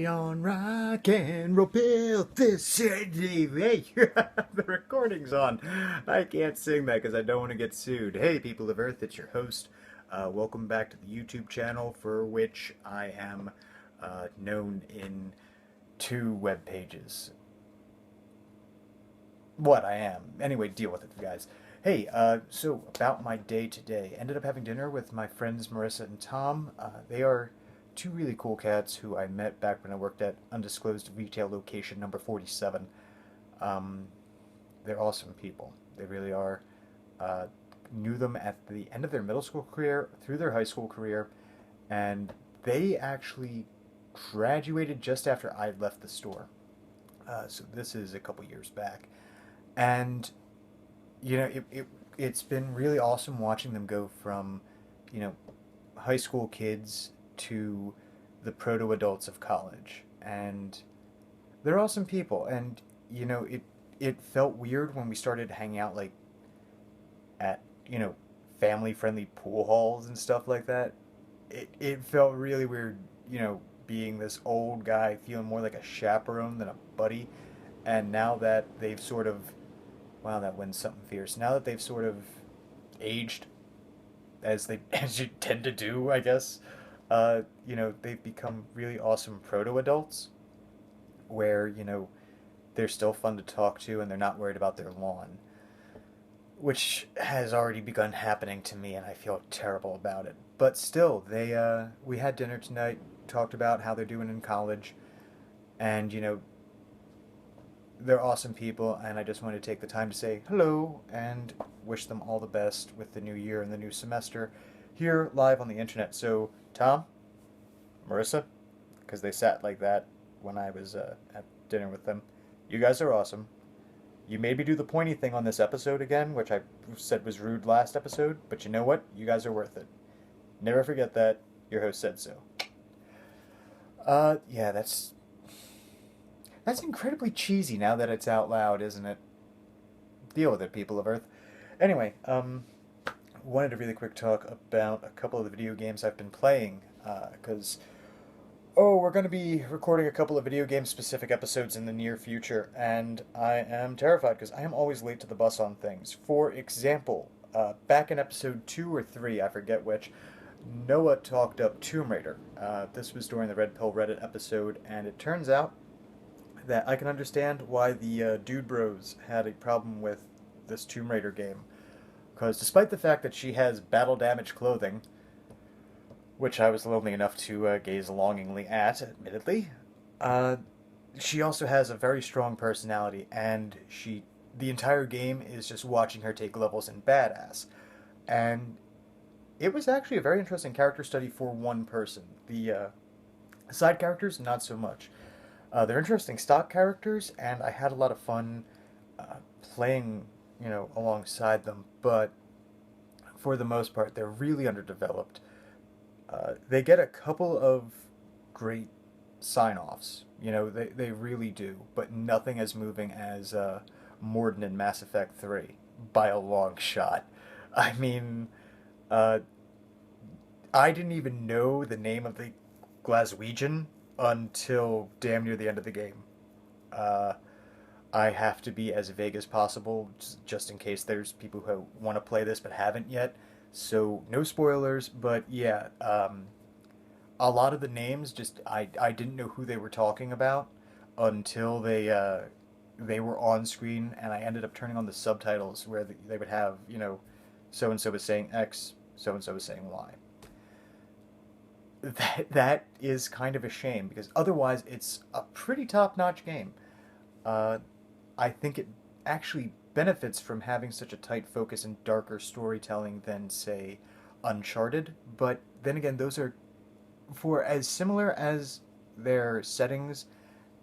On rock and roll, built this city. Hey, the recording's on. I can't sing that because I don't want to get sued. Hey, people of Earth, it's your host. Welcome back to the YouTube channel, for which I am known in two web pages. What I am. Anyway, deal with it, guys. Hey, so about my day today. Ended up having dinner with my friends Marissa and Tom. They are two really cool cats who I met back when I worked at undisclosed retail location number 47. Um, they're awesome people. They really are. Knew them at the end of their middle school career, through their high school career, and they actually graduated just after I left the store. So this is a couple years back. And it's been really awesome watching them go from, you know, high school kids to the proto adults of college. And they're awesome people. And it felt weird when we started hanging out like at, family friendly pool halls and stuff like that. It felt really weird, being this old guy feeling more like a chaperone than a buddy. And now that they've sort of, wow, that wind's something fierce. Now that they've sort of aged, as you tend to do, I guess, they've become really awesome proto adults, where they're still fun to talk to and they're not worried about their lawn, which has already begun happening to me, and I feel terrible about it. But still, we had dinner tonight, talked about how they're doing in college, and they're awesome people, and I just wanted to take the time to say hello and wish them all the best with the new year and the new semester here live on the internet. So, Tom, Marissa, because they sat like that when I was at dinner with them, you guys are awesome. You made me do the pointy thing on this episode again, which I said was rude last episode, but you know what? You guys are worth it. Never forget that. Your host said so. Yeah, that's incredibly cheesy now that it's out loud, isn't it? Deal with it, people of Earth. Anyway, wanted to really quick talk about a couple of the video games I've been playing, because, we're going to be recording a couple of video game specific episodes in the near future, and I am terrified because I am always late to the bus on things. For example, back in episode 2 or 3, I forget which, Noah talked up Tomb Raider. This was during the Red Pill Reddit episode, and it turns out that I can understand why the Dude Bros had a problem with this Tomb Raider game. Because despite the fact that she has battle damage clothing, which I was lonely enough to gaze longingly at, admittedly, she also has a very strong personality, and the entire game is just watching her take levels in badass. And it was actually a very interesting character study for one person. The side characters, not so much. They're interesting stock characters, and I had a lot of fun playing, alongside them. But for the most part, they're really underdeveloped. They get a couple of great sign-offs. They really do, but nothing as moving as Morden in Mass Effect 3 by a long shot. I mean, I didn't even know the name of the Glaswegian until damn near the end of the game. I have to be as vague as possible, just in case there's people who want to play this but haven't yet. So, no spoilers, but yeah, a lot of the names, I didn't know who they were talking about until they were on screen, and I ended up turning on the subtitles where they would have, so-and-so is saying X, so-and-so is saying Y. That is kind of a shame, because otherwise it's a pretty top-notch game. I think it actually benefits from having such a tight focus and darker storytelling than, say, Uncharted. But then again, those are, for as similar as their settings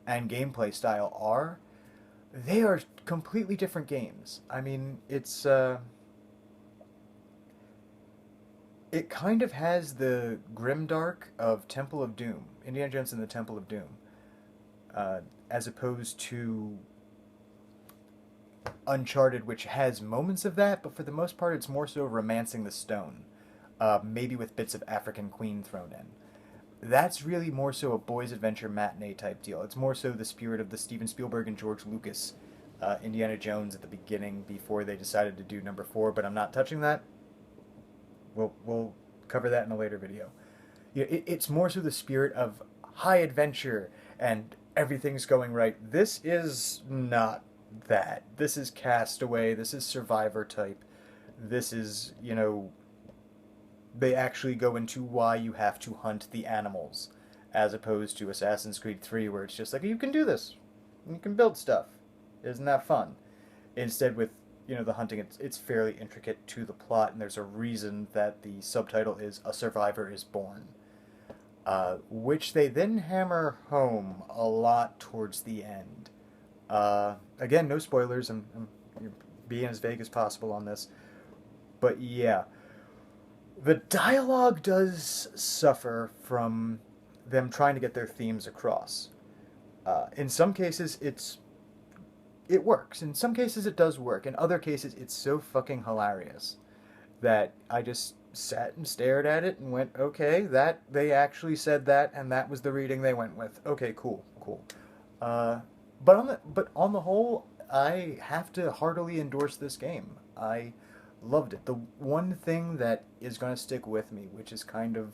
and gameplay style are, they are completely different games. I mean, it kind of has the grimdark of Temple of Doom, Indiana Jones and the Temple of Doom, as opposed to Uncharted, which has moments of that, but for the most part, it's more so romancing the stone, maybe with bits of African Queen thrown in. that's really more so a boys' adventure matinee type deal. It's more so the spirit of the Steven Spielberg and George Lucas Indiana Jones at the beginning before they decided to do number 4, but I'm not touching that. We'll cover that in a later video. It's more so the spirit of high adventure and everything's going right. This is not that. This is Castaway. This is Survivor type. This is, they actually go into why you have to hunt the animals, as opposed to Assassin's Creed 3, where it's just like, you can do this. You can build stuff. Isn't that fun? Instead, with the hunting, it's fairly intricate to the plot, and there's a reason that the subtitle is "A Survivor is Born," which they then hammer home a lot towards the end. Again, no spoilers. I'm being as vague as possible on this, but yeah, the dialogue does suffer from them trying to get their themes across. In some cases, it works. In some cases, it does work. In other cases, it's so fucking hilarious that I just sat and stared at it and went, okay, that they actually said that, and that was the reading they went with. Okay, cool. But on the whole, I have to heartily endorse this game. I loved it. The one thing that is going to stick with me, which is kind of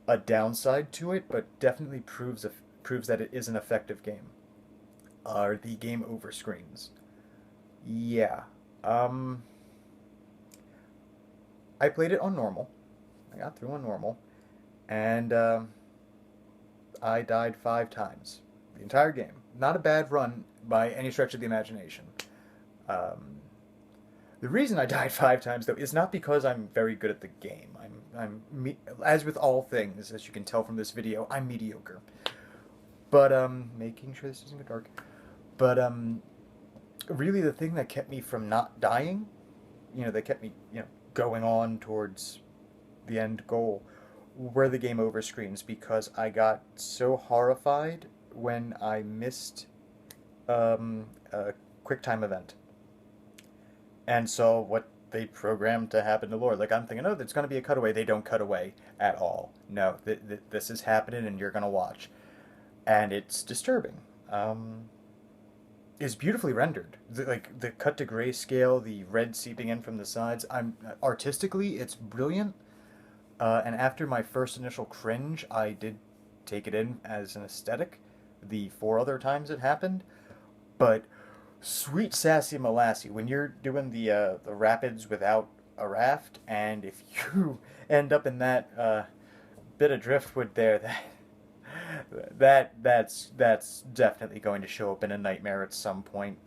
a downside to it, but definitely proves that it is an effective game, are the game over screens. Yeah. I played it on normal. I got through on normal. And I died 5 times. The entire game. Not a bad run by any stretch of the imagination. The reason I died 5 times, though, is not because I'm very good at the game. As with all things, as you can tell from this video, I'm mediocre. But, making sure this doesn't get dark. But, really the thing that kept me from not dying, that kept me, going on towards the end goal, were the game over screens, because I got so horrified when I missed a QuickTime event and saw what they programmed to happen to Lord. Like, I'm thinking, oh, there's going to be a cutaway. They don't cut away at all. No, this is happening and you're going to watch. And it's disturbing. Is beautifully rendered. The cut to grayscale, the red seeping in from the sides. Artistically, it's brilliant. And after my first initial cringe, I did take it in as an aesthetic. The 4 other times it happened, but sweet sassy molassie, when you're doing the rapids without a raft, and if you end up in that bit of driftwood there, that's definitely going to show up in a nightmare at some point.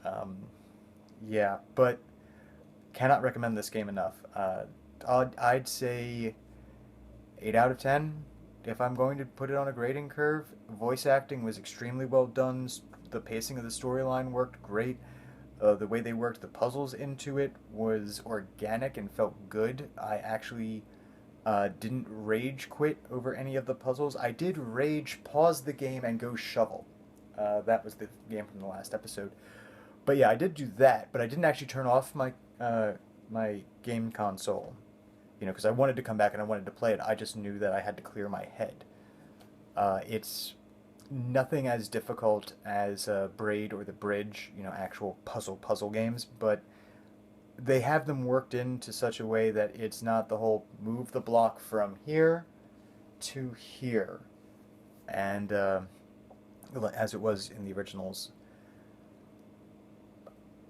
Yeah, but cannot recommend this game enough. I'd say 8 out of 10 if I'm going to put it on a grading curve. Voice acting was extremely well done. The pacing of the storyline worked great. The way they worked the puzzles into it was organic and felt good. I actually didn't rage quit over any of the puzzles. I did rage pause the game and go shovel. That was the game from the last episode. But yeah, I did do that, but I didn't actually turn off my my game console, because I wanted to come back and I wanted to play it. I just knew that I had to clear my head. It's nothing as difficult as Braid or The Bridge, actual puzzle games, but they have them worked into such a way that it's not the whole move the block from here to here, and as it was in the originals.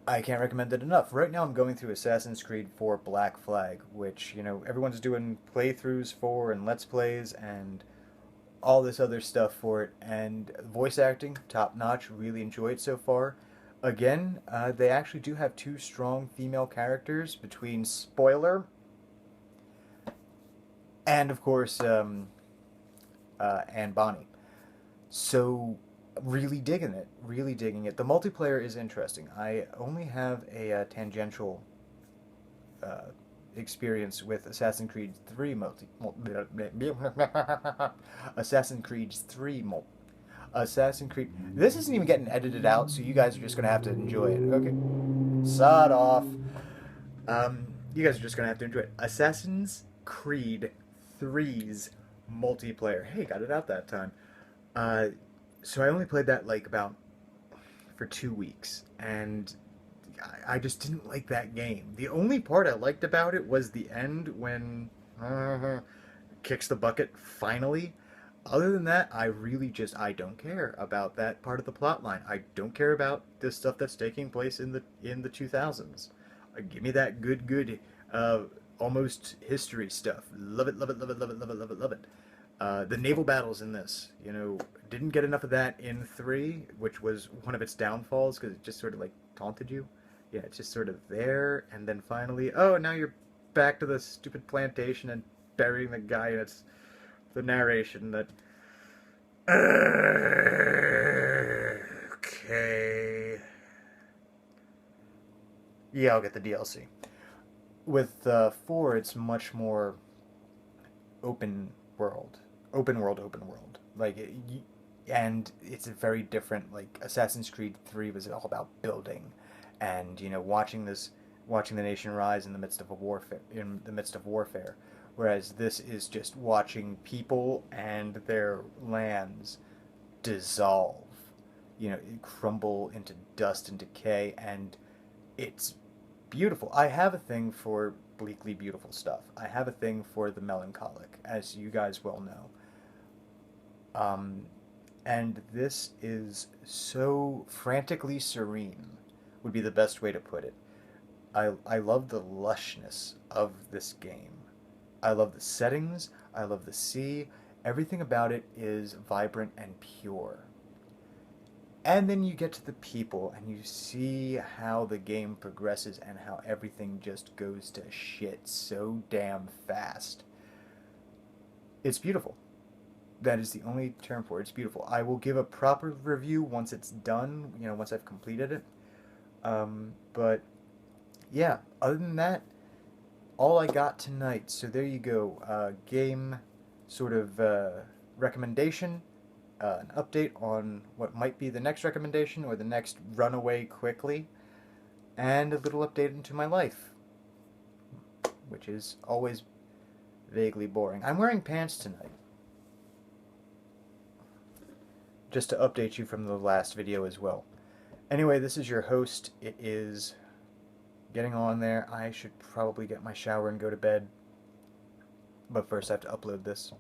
I can't recommend it enough. Right now I'm going through Assassin's Creed 4 Black Flag, which, everyone's doing playthroughs for and Let's Plays and all this other stuff for it. And voice acting, top notch, really enjoy it so far. Again, they actually do have 2 strong female characters between Spoiler and, of course, Anne Bonny. So, really digging it. Really digging it. The multiplayer is interesting. I only have a tangential experience with Assassin's Creed 3 Assassin's Creed 3 Assassin's Creed. This isn't even getting edited out, so you guys are just gonna have to enjoy it. Okay, sod off. You guys are just gonna have to enjoy it. Assassin's Creed 3's multiplayer. Hey, got it out that time. Uh, so I only played that like about for 2 weeks, and I just didn't like that game. The only part I liked about it was the end when kicks the bucket finally. Other than that, I don't care about that part of the plot line. I don't care about this stuff that's taking place in the 2000s. Give me that good uh, almost history stuff. Love it, love it, love it, love it, love it, love it, love it. The naval battles in this, didn't get enough of that in 3, which was one of its downfalls because it just sort of like taunted you. Yeah, it's just sort of there, and then finally, oh, now you're back to the stupid plantation and burying the guy, and it's the narration that. Okay. Yeah, I'll get the DLC. With 4, it's much more open world, open world. And it's a very different. Like Assassin's Creed 3 was all about building, and watching the nation rise in the midst of a warfare. In the midst of warfare, whereas this is just watching people and their lands dissolve. Crumble into dust and decay, and it's beautiful. I have a thing for bleakly beautiful stuff. I have a thing for the melancholic, as you guys well know. Um, and this is so frantically serene, would be the best way to put it. I love the lushness of this game. I love the settings. I love the sea. Everything about it is vibrant and pure. And then you get to the people and you see how the game progresses and how everything just goes to shit so damn fast. It's beautiful. That is the only term for it. It's beautiful. I will give a proper review once it's done, once I've completed it. But yeah, other than that, all I got tonight. So there you go. Game sort of recommendation, an update on what might be the next recommendation or the next runaway quickly, and a little update into my life, which is always vaguely boring. I'm wearing pants tonight, just to update you from the last video as well. Anyway, this is your host. It is getting on there. I should probably get my shower and go to bed. But first I have to upload this.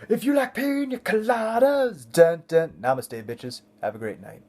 If you like pina coladas, dun dun. Namaste, bitches. Have a great night.